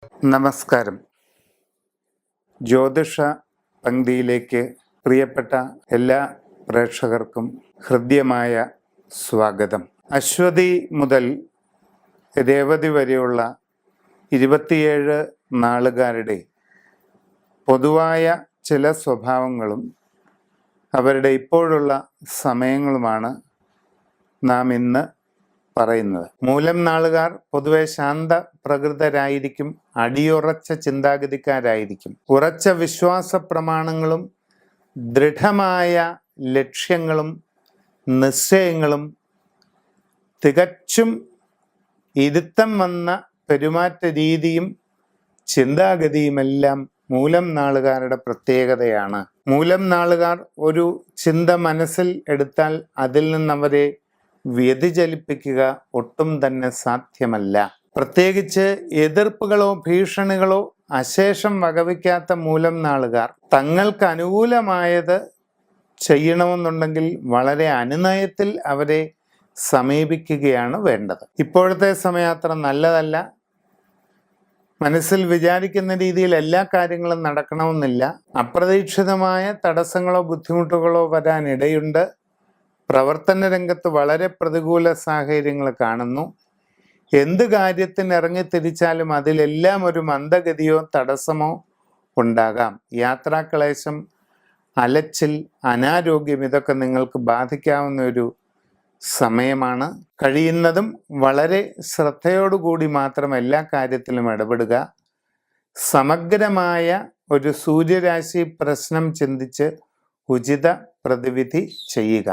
നമസ്കാരം. ജ്യോതിഷ പങ്ക്തിയിലേക്ക് പ്രിയപ്പെട്ട എല്ലാ പ്രേക്ഷകർക്കും ഹൃദ്യമായ സ്വാഗതം. അശ്വതി മുതൽ രേവതി വരെയുള്ള 27 നാളുകാരുടെ പൊതുവായ ചില സ്വഭാവങ്ങളും അവരുടെ ഇപ്പോഴുള്ള സമയങ്ങളുമാണ് നാം ഇന്ന് പറയുന്നത്. മൂലം നാളുകാർ പൊതുവെ ശാന്ത പ്രകൃതരായിരിക്കും, അടിയുറച്ച ചിന്താഗതിക്കാരായിരിക്കും. ഉറച്ച വിശ്വാസ പ്രമാണങ്ങളും ദൃഢമായ ലക്ഷ്യങ്ങളും നിശ്ചയങ്ങളും തികച്ചും ഇരുത്തം വന്ന പെരുമാറ്റ രീതിയും ചിന്താഗതിയുമെല്ലാം മൂലം നാളുകാരുടെ പ്രത്യേകതയാണ്. മൂലം നാളുകാർ ഒരു ചിന്ത മനസ്സിൽ എടുത്താൽ അതിൽ നിന്നവരെ വ്യതിചലിപ്പിക്കുക ഒട്ടും തന്നെ സാധ്യമല്ല. പ്രത്യേകിച്ച് എതിർപ്പുകളോ ഭീഷണികളോ അശേഷം വകവയ്ക്കാത്ത മൂലം നാളുകാർ തങ്ങൾക്ക് അനുകൂലമായത് ചെയ്യണമെന്നുണ്ടെങ്കിൽ വളരെ അനുനയത്തിൽ അവരെ സമീപിക്കുകയാണ് വേണ്ടത്. ഇപ്പോഴത്തെ സമയം അത്ര നല്ലതല്ല. മനസ്സിൽ വിചാരിക്കുന്ന രീതിയിൽ എല്ലാ കാര്യങ്ങളും നടക്കണമെന്നില്ല. അപ്രതീക്ഷിതമായ തടസ്സങ്ങളോ ബുദ്ധിമുട്ടുകളോ വരാനിടയുണ്ട്. പ്രവർത്തന രംഗത്ത് വളരെ പ്രതികൂല സാഹചര്യങ്ങൾ കാണുന്നു. എന്ത് കാര്യത്തിന് ഇറങ്ങിത്തിരിച്ചാലും അതിലെല്ലാം ഒരു മന്ദഗതിയോ തടസ്സമോ ഉണ്ടാകാം. യാത്രാക്ലേശം, അലച്ചിൽ, അനാരോഗ്യം ഇതൊക്കെ നിങ്ങൾക്ക് ബാധിക്കാവുന്ന ഒരു സമയമാണ്. കഴിയുന്നതും വളരെ ശ്രദ്ധയോടുകൂടി മാത്രം എല്ലാ കാര്യത്തിലും ഇടപെടുക. സമഗ്രമായ ഒരു സൂര്യരാശി പ്രശ്നം ചിന്തിച്ച് ഉചിത പ്രതിവിധി ചെയ്യുക.